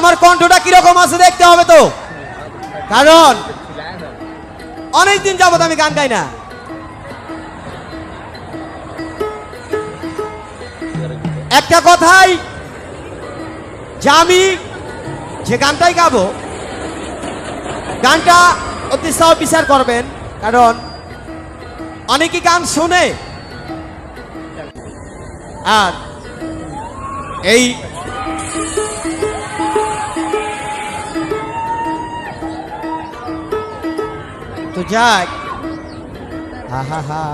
আমার কণ্ঠটা কিরকম আছে দেখতে হবে তো, কারণ অনেকদিন যাবত আমি গান গাই না। একটা কথাই যে আমি যে গানটাই গাবো, গানটা অতি সব বিচার করবেন, কারণ অনেকে গান শুনে আর এই তো যাক, হা হা হা,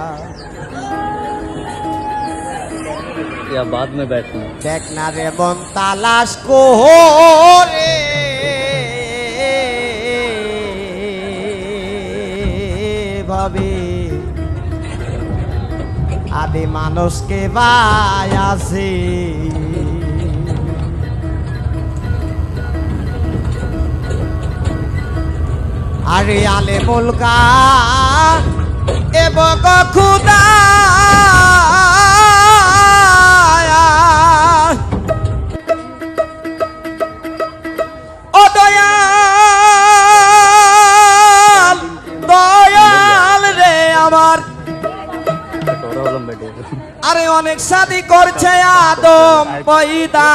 या बाद में बैठना দেখ না রে মন তালাশ করে ভাবে আদি মানুষকে ভাই আছে, আরে আলে মুলকা এবং খুদা ও দয়াল দয়াল রে আমার, আরে অনেক শাদি করছে আদম পয়দা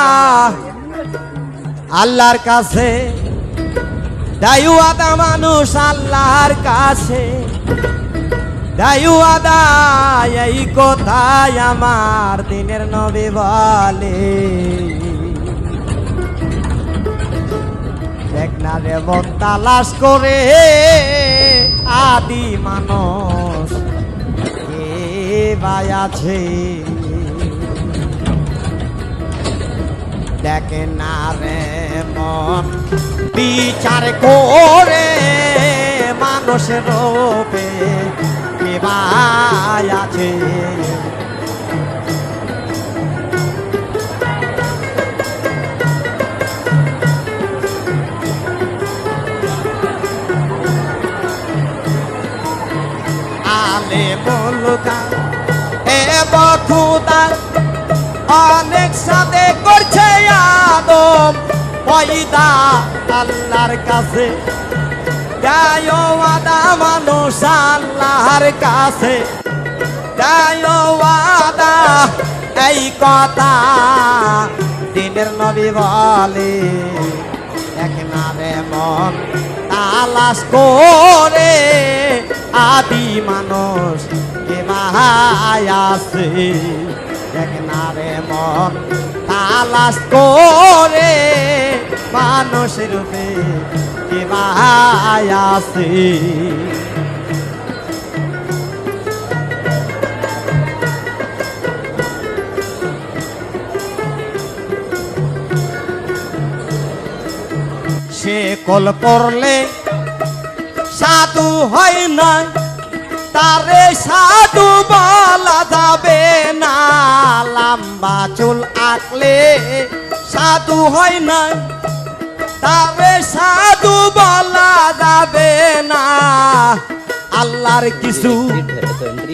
আল্লাহর কাছে, দায়ু আদা মানুষ আল্লাহর কাছে, দায়ু আদা এই কথাই আমার দিনের নবী বলে, দেখ না রে মন তালাশ করে আদি মানুষ কে ভাই আছে, দেখে না রে মন বিচার করে মানুষের রূপে কে ভাই আছে, আলে মুলকা এ বখুদা অনেক সাথে করছে আদম পয়দা আল্লাহর কাছে, দায়ো আদা মানুষ আল্লাহর কাছে, দায়ো আদা এই কথা দিনের নবী বলে, দেখ না রে মন তালাশ করে আদি মানুষ কে ভাই আছে, দেখ না রে মন তালাশ করে মানুষ রূপে কে ভাই আছে, সে কল করলে সাধু হয় না, তারে সাধু বলা যাবে না, লম্বা চুল আঁকলে সাধু হয় না, তারে সাধু বলা যাবে না, আল্লাহর কিছু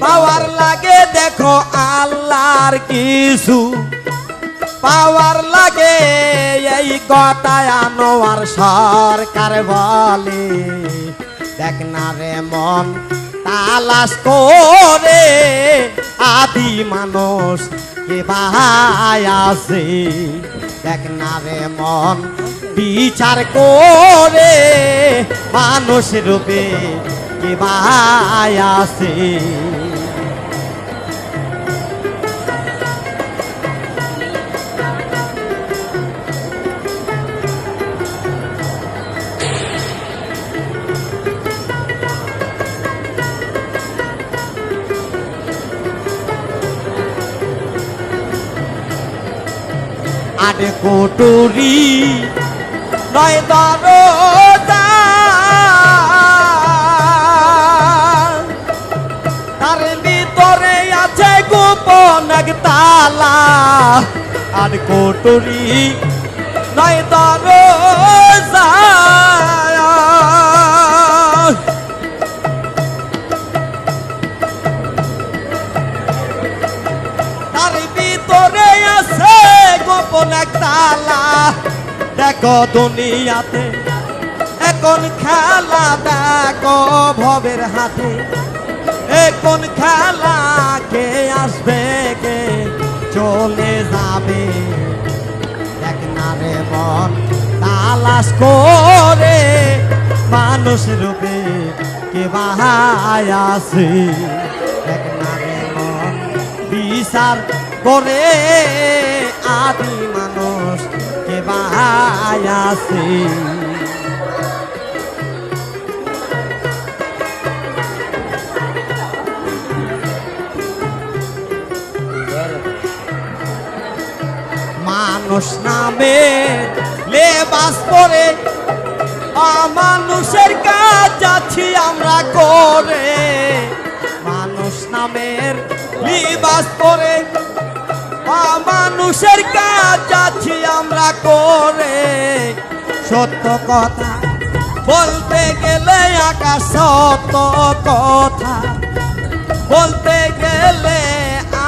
পাওয়ার লাগে, দেখো আল্লাহর কিছু পাওয়ার লাগে, এই কথায় আনোয়ার সরকার বলে, দেখ না রে মন তালাশ করে আদি মানুষ কে ভাই আছে, দেখ না রে মন বিচার করে মানুষ রূপে কে ভাই আছে, আটে কোটুরি নয় দরজা, তার ভিতরে আছে গোপন এক তালা, আর কোটুরি নয় দরজা, তার ভিতরে আছে গোপন এক তালা, দেখো দুনিয়াতে এখন খেলা দেখো ভবের হাতে এখন খেলা কে আসবে কে চলে যাবে দেখ না রে মন তালাশ করে মানুষ রূপে কে বাহায় আছে দেখ না রে মন বিচার করে আদি মানুষ কে বাহায় আছে মানুষ নামে লেবাস পরে অমানুষের কাজ যাচ্ছি আমরা করে মানুষ নামের লিবাস পরে অমানুষের কাজ যাচ্ছি আমরা করে সত্য কথা বলতে গেলে আকাশ সত্য কথা বলতে গেলে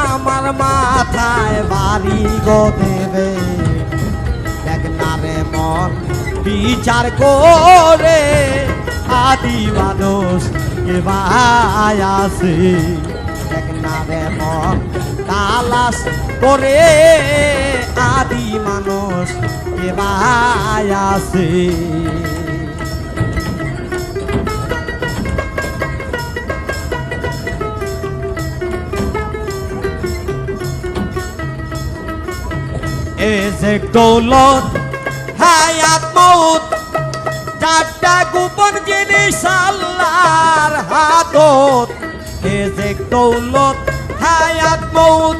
আমার মাথায় বাড়ি গো দেবে দেখ না রে মন বিচার করে আদি মানুষ কে বাহায় আছে দেখ না রে মন তালাশ করে আদি মানুষ কে বাহায় আছে এজেক দৌলত হায়াত মৌত চারটা গোপন জিনিস আল্লাহর হাতত এজেক দৌলত হায়াত মৌত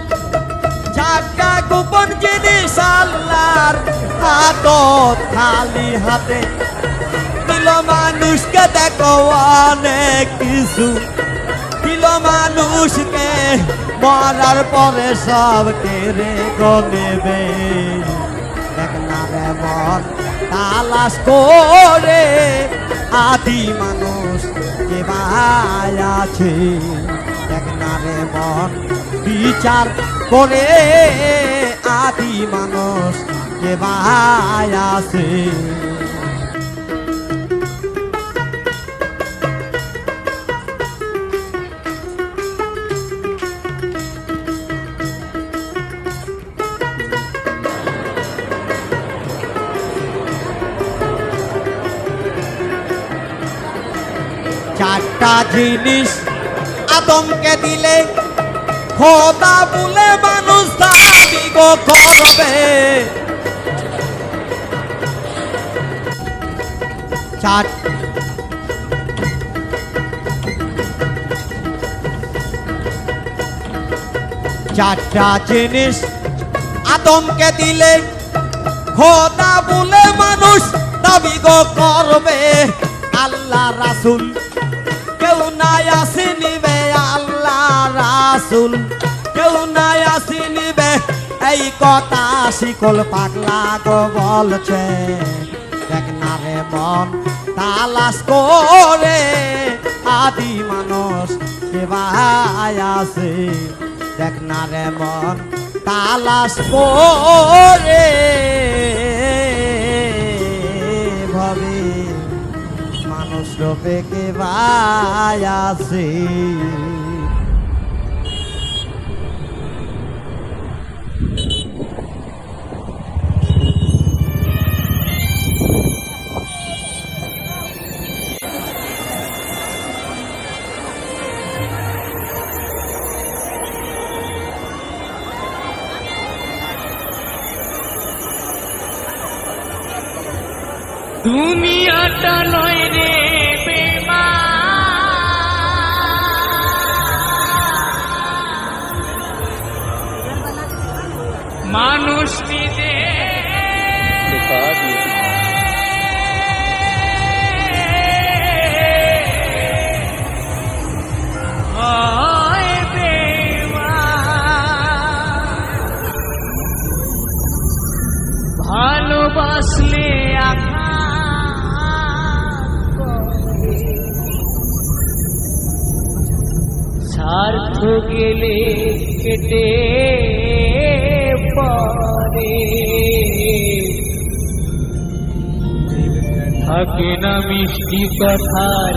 চারটা গোপন জিনিস আল্লাহর হাতত খালি হাতে দিল মানুষকে দেখো অনেক কিছু দিল মানুষকে মরার পরে সব কেড়ে নেবে দেখ না রে মন তালাশ করে আদি মানুষ কে বাহায় আছে দেখ না রে মন বিচার করে আদি মানুষ কে বাহায় আছে চারটা জিনিস আদমকে দিলে খোদা বলে মানুষ দাবি গো করবে চারটা জিনিস আদমকে দিলে খোদা বলে মানুষ দাবি গো করবে আল্লাহ রাসূল কেউ নাই আসিনিবে আল্লাহ রাসূল কেউ নাই আসিনিবে এই কথা শিকল পাগলা গো বলছে দেখ না রে মন তালাশ করে আদি মানুষ কে বাহায় আছে দেখ না রে মন তালাশ করে ভাবে মানুষ রূপে কে বাহায় আছে দুনিয়াটা নয় রে মানুষ নিজে ভালোবাসলে স্বার্থ গেলে কেটে পরে থাকে না মিষ্টি কথার